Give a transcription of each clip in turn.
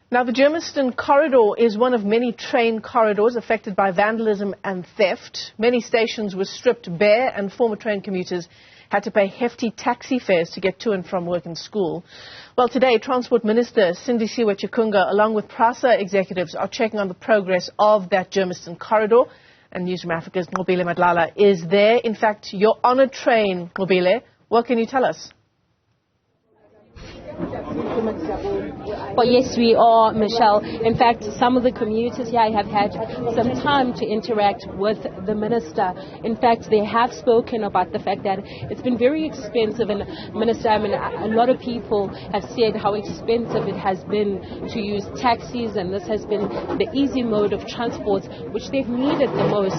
Now, the Germiston Corridor is one of many train corridors affected by vandalism and theft. Many stations were stripped bare and former train commuters had to pay hefty taxi fares to get to and from work and school. Well, today, Transport Minister Sindisiwe Chikunga, along with Prasa executives, are checking on the progress of that Germiston Corridor. And Newzroom Afrika's Nqobile Madlala is there. In fact, you're on a train, Nqobile. What can you tell us? Well, yes, we are, Michelle. In fact, some of the commuters here have had some time to interact with the minister. In fact, they have spoken about the fact that it's been very expensive. And, Minister, I mean, a lot of people have said how expensive it has been to use taxis, and this has been the easy mode of transport, which they've needed the most.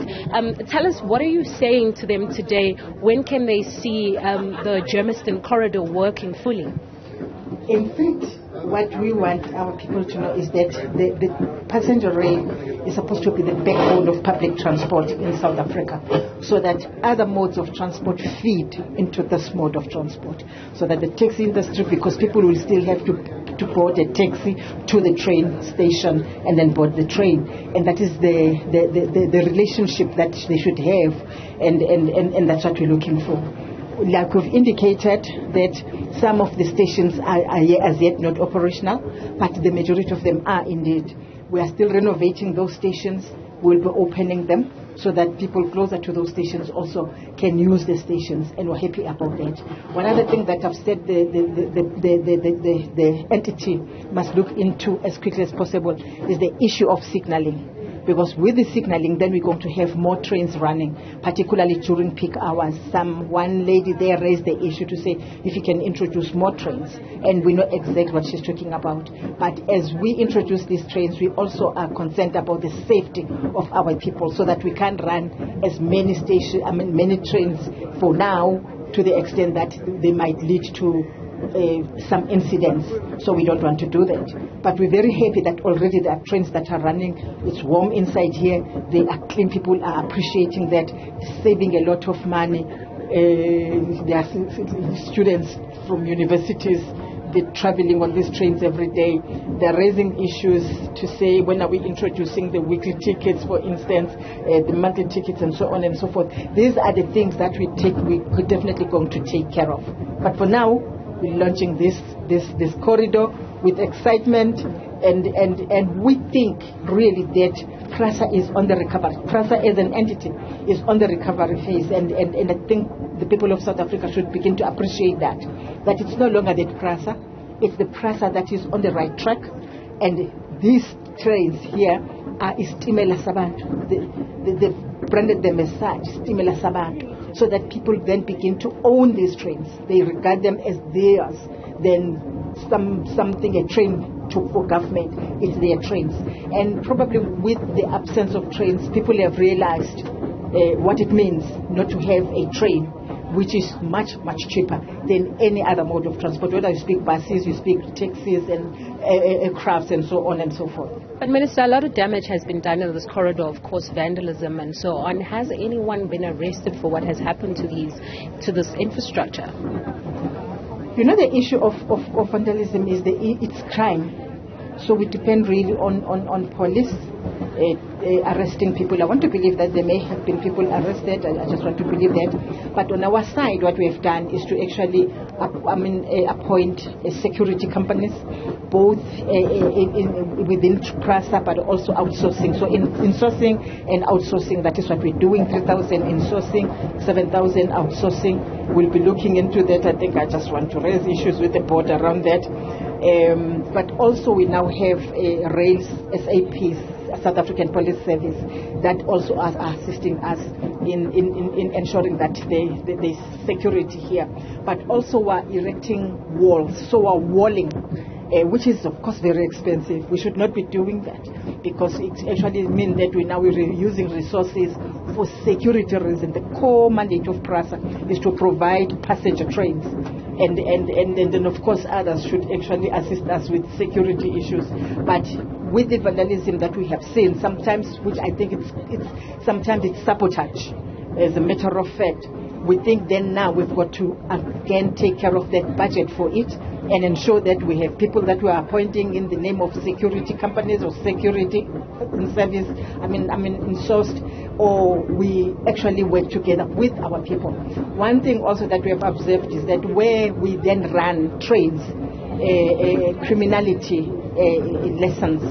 Tell us, what are you saying to them today? When can they see the Germiston Corridor working fully? In fact, what we want our people to know is that the passenger rail is supposed to be the backbone of public transport in South Africa, so that other modes of transport feed into this mode of transport, so that the taxi industry, because people will still have to board a taxi to the train station and then board the train, and that is the relationship that they should have, and that's what we're looking for. Like we've indicated, that some of the stations are as yet not operational, but the majority of them are indeed. We are still renovating those stations. We'll be opening them so that people closer to those stations also can use the stations, and we're happy about that. One other thing that I've said the entity must look into as quickly as possible is the issue of signalling. Because with the signalling, then we're going to have more trains running, particularly during peak hours. One lady there raised the issue to say if you can introduce more trains, and we know exactly what she's talking about. But as we introduce these trains, we also are concerned about the safety of our people, so that we can't run as many many trains for now, to the extent that they might lead to some incidents. So we don't want to do that. But we're very happy that already there are trains that are running. It's warm inside here. They are clean. People are appreciating that, saving a lot of money. There are students from universities. They're traveling on these trains every day. They're raising issues to say, when are we introducing the weekly tickets, for instance, the monthly tickets, and so on and so forth. These are the things that we're definitely going to take care of. But for now, we're launching this corridor with excitement, and we think really that Prasa is on the recovery. Prasa as an entity is on the recovery phase, and I think the people of South Africa should begin to appreciate that it's no longer that Prasa, it's the Prasa that is on the right track. And these trains here are Istimela Sabantu. They've branded them as such, Istimela Sabantu, so that people then begin to own these trains. They regard them as theirs, then something a train took for government, it's their trains. And probably with the absence of trains, people have realized what it means not to have a train, which is much, much cheaper than any other mode of transport, whether you speak buses, you speak taxis and aircrafts and so on and so forth. But Minister, a lot of damage has been done in this corridor, of course, vandalism and so on. Has anyone been arrested for what has happened to this infrastructure? You know, the issue of vandalism is it's crime. So we depend really on police arresting people. I want to believe that there may have been people arrested. I just want to believe that. But on our side, what we have done is to actually appoint security companies, both within Prasa, but also outsourcing. So in sourcing and outsourcing, that is what we're doing. 3,000 in sourcing, 7,000 outsourcing. We'll be looking into that. I think I just want to raise issues with the board around that. But also we now have rails, SAPs, South African Police Service, that also are assisting us in ensuring that there's security here. But also we're erecting walls, so we're walling, which is of course very expensive. We should not be doing that, because it actually means that we're using resources for security reasons. The core mandate of Prasa is to provide passenger trains. And then of course others should actually assist us with security issues. But with the vandalism that we have seen, sometimes, which I think sometimes it's sabotage, as a matter of fact, we think then now we've got to again take care of that budget for it and ensure that we have people that we are appointing in the name of security companies or security in service, insourced, or we actually work together with our people. One thing also that we have observed is that where we then run trains, criminality lessons,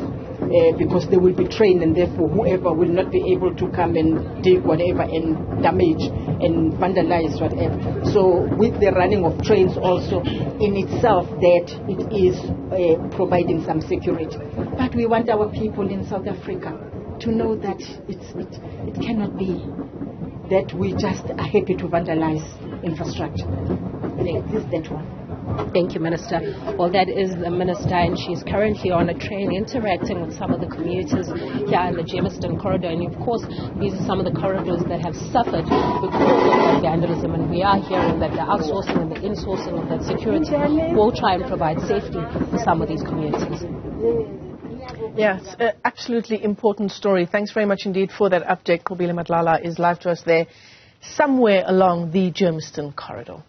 because they will be trained, and therefore whoever will not be able to come and dig whatever and damage and vandalize whatever. So with the running of trains also in itself, that it is providing some security. But we want our people in South Africa to know that it cannot be that we just are happy to vandalize infrastructure. This is that one. Thank you, Minister. Well, that is the Minister, and she's currently on a train interacting with some of the commuters here in the Germiston Corridor. And, of course, these are some of the corridors that have suffered because of that vandalism. And we are hearing that the outsourcing and the insourcing of that security will try and provide safety for some of these commuters. Yeah, it's an absolutely important story. Thanks very much indeed for that update. Nqobile Madlala is live to us there somewhere along the Germiston Corridor.